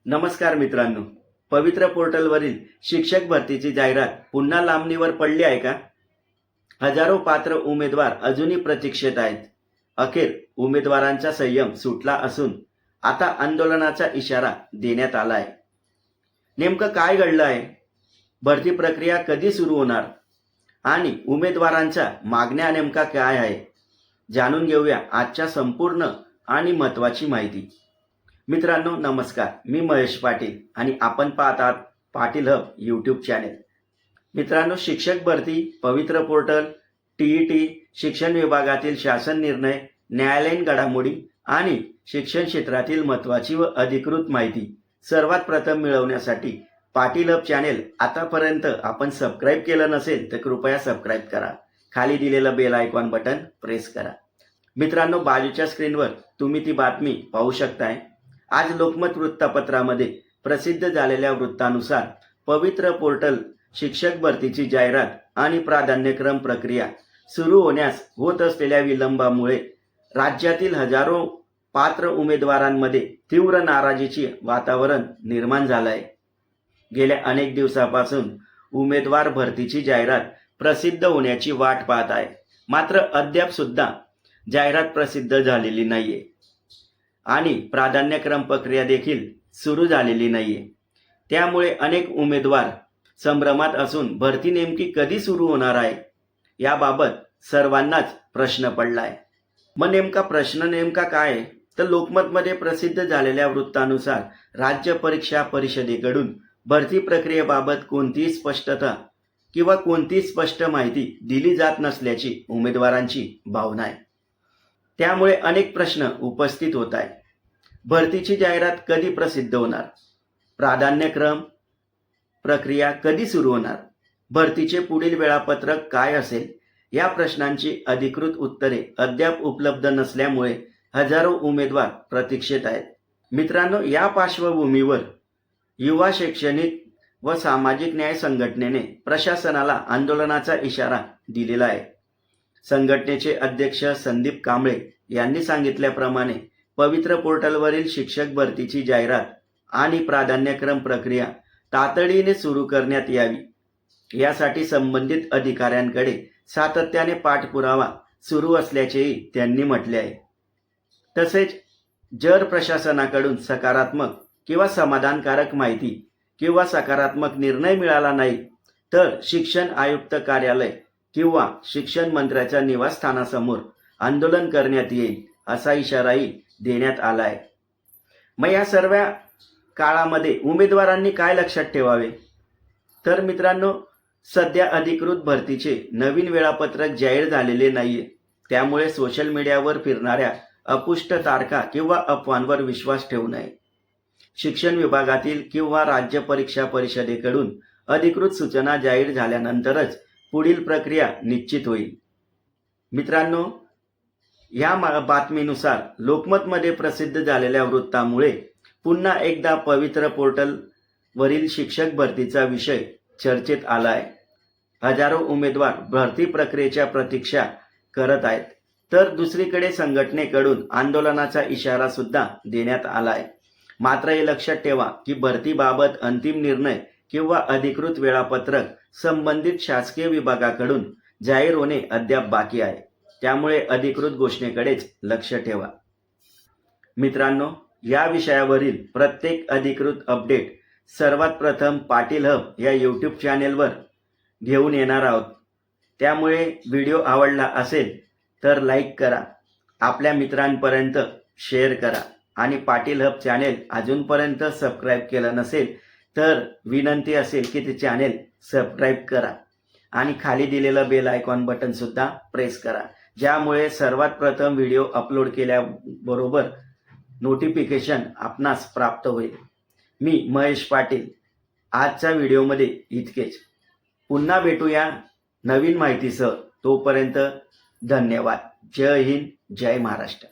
नमस्कार मित्रांनो, पवित्र पोर्टलवरील शिक्षक भरतीची जाहिरात पुन्हा लांबणीवर पडली आहे का? हजारो पात्र उमेदवार अजूनही प्रतीक्षेत आहेत. अखेर उमेदवारांचा संयम सुटला असून आता आंदोलनाचा इशारा देण्यात आला आहे. नेमकं काय घडलं आहे? भरती प्रक्रिया कधी सुरू होणार आणि उमेदवारांच्या मागण्या नेमका काय आहे? जाणून घेऊया आजच्या संपूर्ण आणि महत्त्वाची माहिती. मित्रांनो नमस्कार, मी महेश पाटील आणि आपण पाहत आहात पाटील हब यूट्यूब चॅनेल. मित्रांनो, शिक्षक भरती, पवित्र पोर्टल, टीईटी, शिक्षण विभागातील शासन निर्णय, न्यायालयीन घडामोडी आणि शिक्षण क्षेत्रातील महत्त्वाची व अधिकृत माहिती सर्वात प्रथम मिळवण्यासाठी पाटील हब चॅनेल आतापर्यंत आपण सबस्क्राईब केलं नसेल तर कृपया सबस्क्राईब करा. खाली दिलेलं बेल आयकॉन बटन प्रेस करा. मित्रांनो, बाजूच्या स्क्रीनवर तुम्ही ती बातमी पाहू शकताय. आज लोकमत वृत्तपत्रामध्ये प्रसिद्ध झालेल्या वृत्तानुसार पवित्र पोर्टल शिक्षक भरतीची जाहिरात आणि प्राधान्यक्रम प्रक्रिया सुरू होण्यास होत असलेल्या विलंबामुळे राज्यातील हजारो पात्र उमेदवारांमध्ये तीव्र नाराजीचे वातावरण निर्माण झालं आहे. गेल्या अनेक दिवसापासून उमेदवार भरतीची जाहिरात प्रसिद्ध होण्याची वाट पाहत आहे. मात्र अद्याप सुद्धा जाहिरात प्रसिद्ध झालेली नाहीये आणि प्राधान्यक्रम प्रक्रिया देखील सुरू झालेली नाहीये. त्यामुळे अनेक उमेदवार संभ्रमात असून भरती नेमकी कधी सुरू होणार आहे याबाबत सर्वांनाच प्रश्न पडलाय. मग नेमका प्रश्न काय आहे? तर लोकमतमध्ये प्रसिद्ध झालेल्या वृत्तानुसार राज्य परीक्षा परिषदेकडून भरती प्रक्रियेबाबत कोणतीही स्पष्टता किंवा कोणतीही स्पष्ट माहिती दिली जात नसल्याची उमेदवारांची भावना आहे. त्यामुळे अनेक प्रश्न उपस्थित होत आहेत. भरतीची जाहिरात कधी प्रसिद्ध होणार? प्राधान्यक्रम प्रक्रिया कधी सुरू होणार? भरतीचे पुढील वेळापत्रक काय असेल? या प्रश्नांची अधिकृत उत्तरे अद्याप उपलब्ध नसल्यामुळे हजारो उमेदवार प्रतीक्षेत आहेत. मित्रांनो, या पार्श्वभूमीवर युवा शैक्षणिक व सामाजिक न्याय संघटनेने प्रशासनाला आंदोलनाचा इशारा दिलेला आहे. संघटनेचे अध्यक्ष संदीप कांबळे यांनी सांगितल्याप्रमाणे पवित्र पोर्टलवरील शिक्षक भरतीची जाहिरात आणि प्राधान्यक्रम प्रक्रिया तातडीने सुरू करण्यात यावी, यासाठी संबंधित अधिकाऱ्यांकडे सातत्याने पाठपुरावा सुरू असल्याचेही त्यांनी म्हटले आहे. तसेच जर प्रशासनाकडून सकारात्मक किंवा समाधानकारक माहिती किंवा सकारात्मक निर्णय मिळाला नाही तर शिक्षण आयुक्त कार्यालय किंवा शिक्षण मंत्र्याच्या निवासस्थानासमोर आंदोलन करण्यात येईल, असा इशाराही देण्यात आला आहे. मग या सर्व काळामध्ये उमेदवारांनी काय लक्षात ठेवावे? तर मित्रांनो, सध्या अधिकृत भरतीचे नवीन वेळापत्रक जाहीर झालेले नाहीये. त्यामुळे सोशल मीडियावर फिरणाऱ्या अपुष्ट तारखा किंवा अफवांवर विश्वास ठेवू नये. शिक्षण विभागातील किंवा राज्य परीक्षा परिषदेकडून अधिकृत सूचना जाहीर झाल्यानंतरच पुढील प्रक्रिया निश्चित होईल. मित्रांनो, या बातमीनुसार लोकमतमध्ये प्रसिद्ध झालेल्या वृत्तामुळे पुन्हा एकदा पवित्र पोर्टलवरील शिक्षक भरतीचा विषय चर्चेत आला आहे. हजारो उमेदवार भरती प्रक्रियेच्या प्रतीक्षा करत आहेत, तर दुसरीकडे संघटनेकडून आंदोलनाचा इशारा सुद्धा देण्यात आला आहे. मात्र हे लक्षात ठेवा की भरतीबाबत अंतिम निर्णय किंवा अधिकृत वेळापत्रक संबंधित शासकीय विभागाकडून जाहीर होणे अद्याप बाकी आहे. त्यामुळे अधिकृत घोषणेकडेच लक्ष ठेवा. मित्रांनो, या विषयावरील प्रत्येक अधिकृत अपडेट सर्वात प्रथम पाटील हब या यूट्यूब चॅनेलवर घेऊन येणार आहोत. त्यामुळे व्हिडिओ आवडला असेल तर लाईक करा, आपल्या मित्रांपर्यंत शेअर करा आणि पाटील हब चॅनेल अजूनपर्यंत सबस्क्राईब केलं नसेल तर विनंती असेल की ते चॅनेल सबस्क्राईब करा आणि खाली दिलेलं बेल आयकॉन बटन सुद्धा प्रेस करा, ज्यामुळे सर्वात प्रथम व्हिडिओ अपलोड केल्याबरोबर नोटिफिकेशन आपणास प्राप्त होईल. मी महेश पाटील. आजच्या व्हिडिओमध्ये इतकेच. पुन्हा भेटूया नवीन माहितीसह. तोपर्यंत धन्यवाद. जय हिंद, जय महाराष्ट्र.